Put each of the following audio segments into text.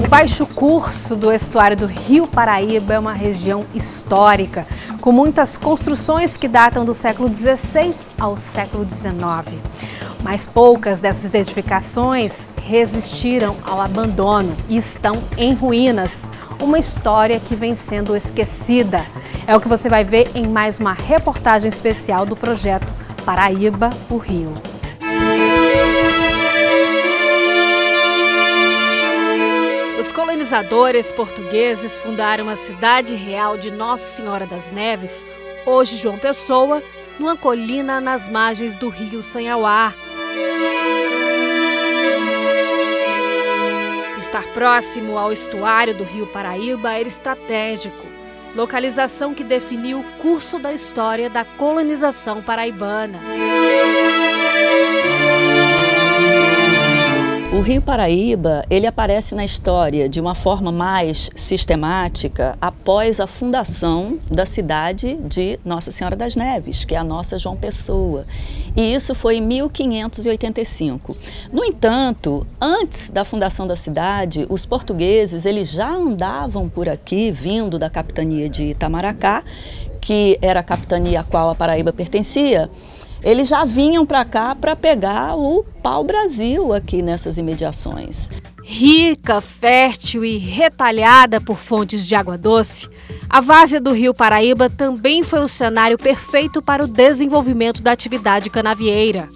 baixo curso do estuário do Rio Paraíba é uma região histórica, com muitas construções que datam do século XVI ao século XIX. Mas poucas dessas edificações resistiram ao abandono e estão em ruínas. Uma história que vem sendo esquecida. É o que você vai ver em mais uma reportagem especial do projeto Paraíba, o Rio. Os colonizadores portugueses fundaram a cidade real de Nossa Senhora das Neves, hoje João Pessoa, numa colina nas margens do rio Sanhauá. Estar próximo ao estuário do Rio Paraíba era estratégico, localização que definiu o curso da história da colonização paraibana. O Rio Paraíba, ele aparece na história de uma forma mais sistemática após a fundação da cidade de Nossa Senhora das Neves, que é a nossa João Pessoa. E isso foi em 1585. No entanto, antes da fundação da cidade, os portugueses eles já andavam por aqui, vindo da capitania de Itamaracá, que era a capitania a qual a Paraíba pertencia. Eles já vinham para cá para pegar o pau-brasil aqui nessas imediações. Rica, fértil e retalhada por fontes de água doce, a várzea do Rio Paraíba também foi o cenário perfeito para o desenvolvimento da atividade canavieira.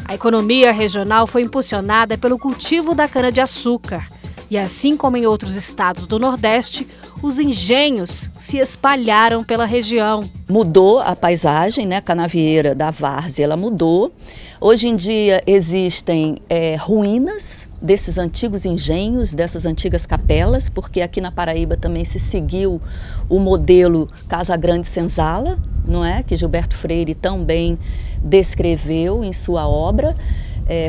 A economia regional foi impulsionada pelo cultivo da cana-de-açúcar. E assim como em outros estados do Nordeste, os engenhos se espalharam pela região. Mudou a paisagem, né, canavieira da várzea, ela mudou. Hoje em dia existem ruínas desses antigos engenhos, dessas antigas capelas, porque aqui na Paraíba também se seguiu o modelo Casa Grande Senzala, não é? Que Gilberto Freire também descreveu em sua obra.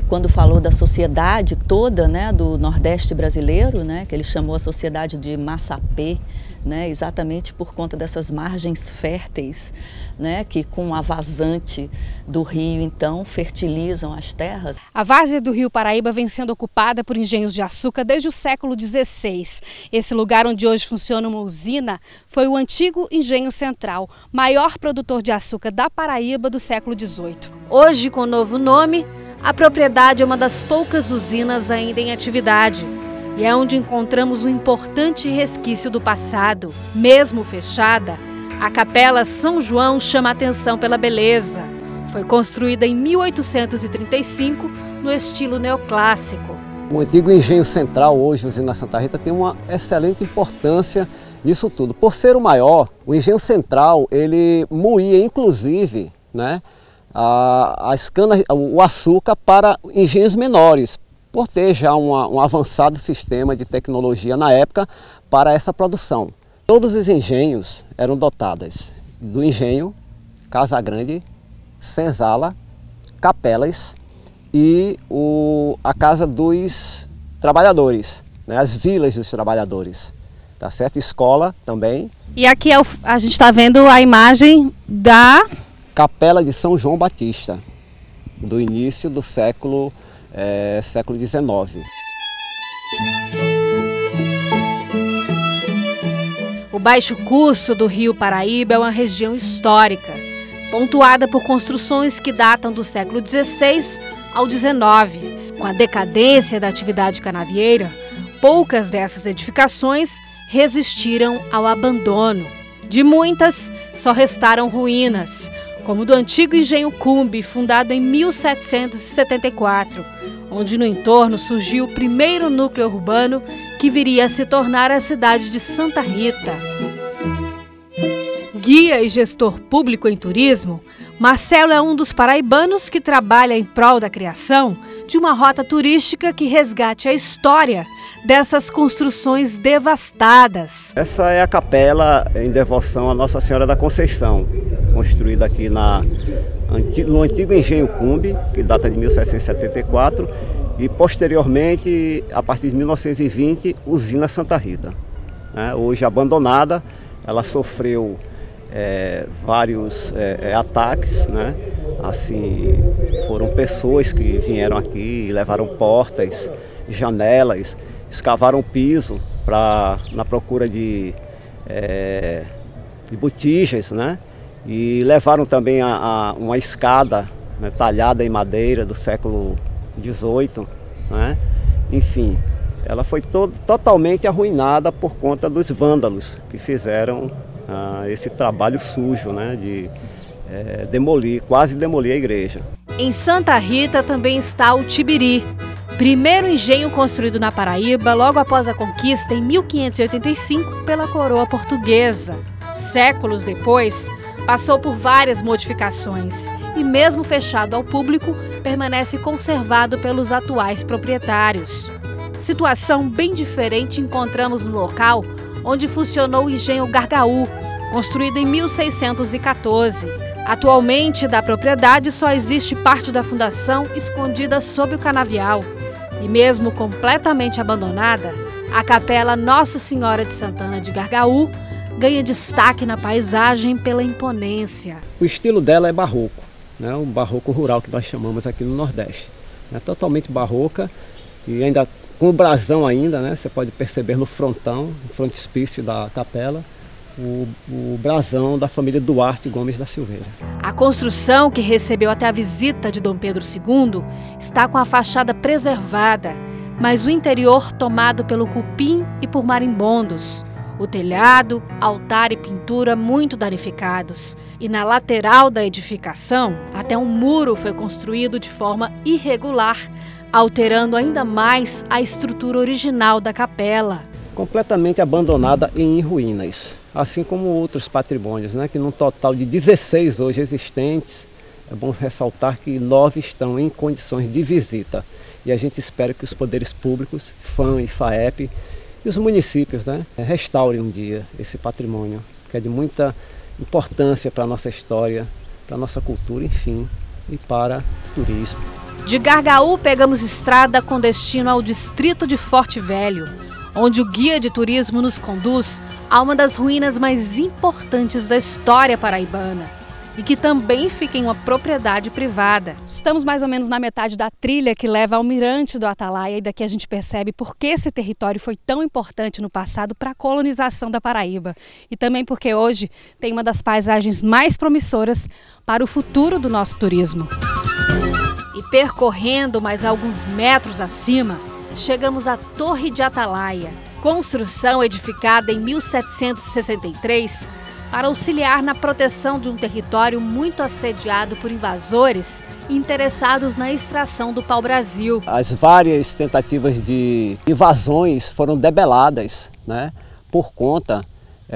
Quando falou da sociedade toda, né, do Nordeste brasileiro, né, que ele chamou a sociedade de Massapê, né, exatamente por conta dessas margens férteis, né, que com a vazante do rio, então, fertilizam as terras. A várzea do Rio Paraíba vem sendo ocupada por engenhos de açúcar desde o século XVI. Esse lugar onde hoje funciona uma usina foi o antigo Engenho Central, maior produtor de açúcar da Paraíba do século XVIII. Hoje, com novo nome, a propriedade é uma das poucas usinas ainda em atividade e é onde encontramos um importante resquício do passado. Mesmo fechada, a Capela São João chama a atenção pela beleza. Foi construída em 1835 no estilo neoclássico. O antigo Engenho Central, hoje usina Santa Rita, tem uma excelente importância nisso tudo. Por ser o maior, o Engenho Central ele moía inclusive, né, o açúcar para engenhos menores, por ter já um avançado sistema de tecnologia na época para essa produção. Todos os engenhos eram dotados do engenho, Casa Grande, Senzala, capelas e a casa dos trabalhadores, né, as vilas dos trabalhadores, tá certo? Escola também. E aqui a gente está vendo a imagem da Capela de São João Batista, do início do século XIX. O baixo curso do Rio Paraíba é uma região histórica, pontuada por construções que datam do século XVI ao XIX. Com a decadência da atividade canavieira, poucas dessas edificações resistiram ao abandono. De muitas, só restaram ruínas, como do antigo Engenho Cumbe, fundado em 1774, onde no entorno surgiu o primeiro núcleo urbano que viria a se tornar a cidade de Santa Rita. Guia e gestor público em turismo, Marcelo é um dos paraibanos que trabalha em prol da criação de uma rota turística que resgate a história dessas construções devastadas. Essa é a capela em devoção à Nossa Senhora da Conceição, construída aqui no antigo Engenho Cumbe, que data de 1774, e posteriormente, a partir de 1920, usina Santa Rita. Hoje abandonada, ela sofreu vários ataques, né? Assim, foram pessoas que vieram aqui e levaram portas, janelas, escavaram o piso na procura de botijas, né? E levaram também uma escada, né, talhada em madeira do século XVIII, né? Enfim, ela foi totalmente arruinada por conta dos vândalos que fizeram esse trabalho sujo, né, de quase demolir a igreja. Em Santa Rita também está o Tibiri, primeiro engenho construído na Paraíba logo após a conquista em 1585 pela coroa portuguesa. Séculos depois, passou por várias modificações e, mesmo fechado ao público, permanece conservado pelos atuais proprietários. Situação bem diferente encontramos no local onde funcionou o engenho Gargaú, construído em 1614. Atualmente, da propriedade só existe parte da fundação escondida sob o canavial. E mesmo completamente abandonada, a capela Nossa Senhora de Santana de Gargaú ganha destaque na paisagem pela imponência. O estilo dela é barroco, né? Um barroco rural que nós chamamos aqui no Nordeste. É totalmente barroca e ainda com o brasão ainda, né? Você pode perceber no frontão, no frontispício da capela, o brasão da família Duarte Gomes da Silveira. A construção, que recebeu até a visita de Dom Pedro II, está com a fachada preservada, mas o interior tomado pelo cupim e por marimbondos. O telhado, altar e pintura muito danificados. E na lateral da edificação, até um muro foi construído de forma irregular, alterando ainda mais a estrutura original da capela. Completamente abandonada e em ruínas, assim como outros patrimônios, né, que num total de 16 hoje existentes, é bom ressaltar que 9 estão em condições de visita. E a gente espera que os poderes públicos, FAM e FAEP, e os municípios, né, restaurem um dia esse patrimônio, que é de muita importância para a nossa história, para a nossa cultura, enfim, e para o turismo. De Gargaú, pegamos estrada com destino ao distrito de Forte Velho, onde o guia de turismo nos conduz a uma das ruínas mais importantes da história paraibana e que também fica em uma propriedade privada. Estamos mais ou menos na metade da trilha que leva ao Mirante do Atalaia e daqui a gente percebe por que esse território foi tão importante no passado para a colonização da Paraíba e também porque hoje tem uma das paisagens mais promissoras para o futuro do nosso turismo. E percorrendo mais alguns metros acima, chegamos à Torre de Atalaia, construção edificada em 1763 para auxiliar na proteção de um território muito assediado por invasores interessados na extração do pau-brasil. As várias tentativas de invasões foram debeladas, né, por conta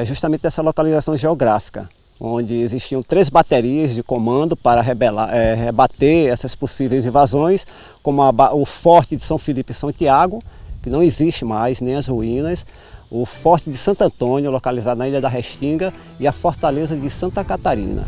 justamente dessa localização geográfica, onde existiam 3 baterias de comando para rebater essas possíveis invasões, como o Forte de São Felipe e São Tiago, que não existe mais, nem as ruínas, o Forte de Santo Antônio, localizado na Ilha da Restinga, e a Fortaleza de Santa Catarina.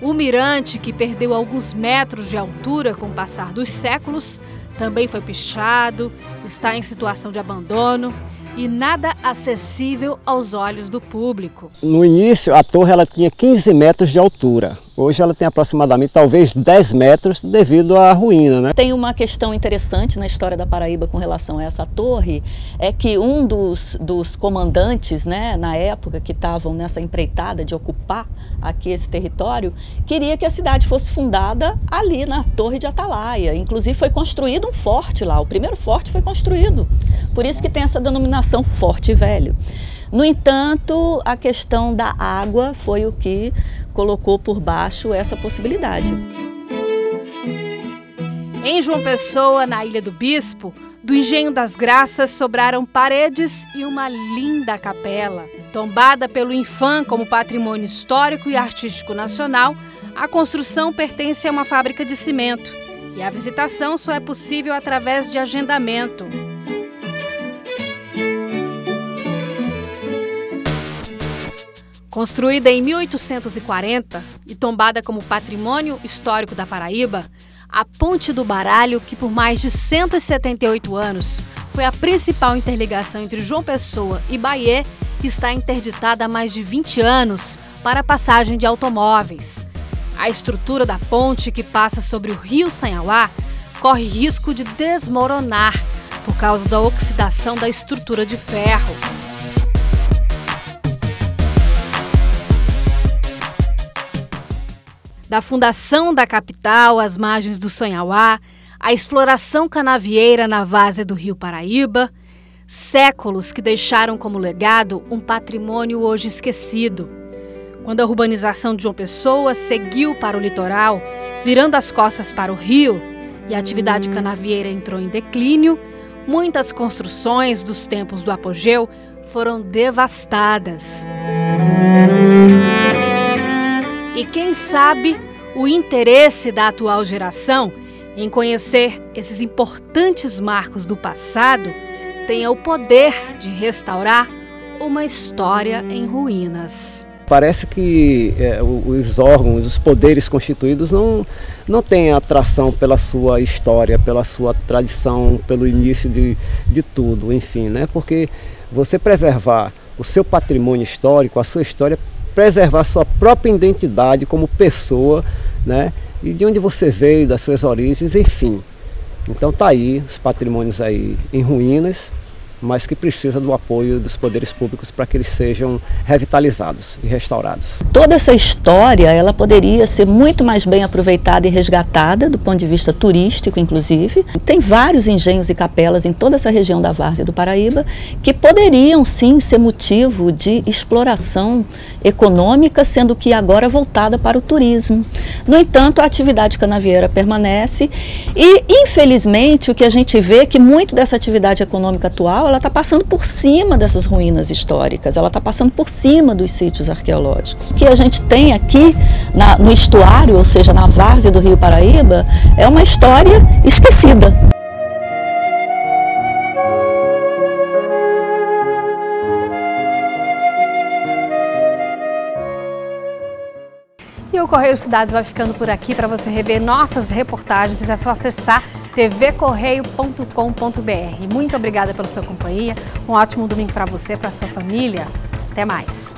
O mirante, que perdeu alguns metros de altura com o passar dos séculos, também foi pichado, está em situação de abandono e nada acessível aos olhos do público. No início, a torre ela tinha 15 metros de altura. Hoje ela tem aproximadamente talvez 10 metros devido à ruína, né? Tem uma questão interessante na história da Paraíba com relação a essa torre, é que um dos comandantes, né, na época que estavam nessa empreitada de ocupar aqui esse território, queria que a cidade fosse fundada ali na Torre de Atalaia. Inclusive foi construído um forte lá, o primeiro forte foi construído. Por isso que tem essa denominação Forte Velho. No entanto, a questão da água foi o que colocou por baixo essa possibilidade. Em João Pessoa, na Ilha do Bispo, do Engenho das Graças sobraram paredes e uma linda capela. Tombada pelo INFAM como Patrimônio Histórico e Artístico Nacional, a construção pertence a uma fábrica de cimento e a visitação só é possível através de agendamento. Construída em 1840 e tombada como Patrimônio Histórico da Paraíba, a Ponte do Baralho, que por mais de 178 anos foi a principal interligação entre João Pessoa e Bahia, está interditada há mais de 20 anos para a passagem de automóveis. A estrutura da ponte, que passa sobre o rio Sanhauá, corre risco de desmoronar, por causa da oxidação da estrutura de ferro. Da fundação da capital às margens do Sanhauá, a exploração canavieira na várzea do Rio Paraíba, séculos que deixaram como legado um patrimônio hoje esquecido. Quando a urbanização de João Pessoa seguiu para o litoral, virando as costas para o rio, e a atividade canavieira entrou em declínio, muitas construções dos tempos do apogeu foram devastadas. E quem sabe o interesse da atual geração em conhecer esses importantes marcos do passado tenha o poder de restaurar uma história em ruínas. Parece que os órgãos, os poderes constituídos não têm atração pela sua história, pela sua tradição, pelo início de tudo, enfim, né? Porque você preservar o seu patrimônio histórico, a sua história, preservar a sua própria identidade como pessoa, né? E de onde você veio, das suas origens, enfim. Então tá aí os patrimônios aí em ruínas, mas que precisa do apoio dos poderes públicos para que eles sejam revitalizados e restaurados. Toda essa história, ela poderia ser muito mais bem aproveitada e resgatada do ponto de vista turístico, inclusive. Tem vários engenhos e capelas em toda essa região da várzea do Paraíba que poderiam sim ser motivo de exploração econômica, sendo que agora voltada para o turismo. No entanto, a atividade canavieira permanece e, infelizmente, o que a gente vê é que muito dessa atividade econômica atual ela está passando por cima dessas ruínas históricas, ela está passando por cima dos sítios arqueológicos. O que a gente tem aqui no estuário, ou seja, na várzea do Rio Paraíba, é uma história esquecida. E o Correio Cidades vai ficando por aqui. Para você rever nossas reportagens, é só acessar tvcorreio.com.br. Muito obrigada pela sua companhia. Um ótimo domingo para você, para sua família. Até mais.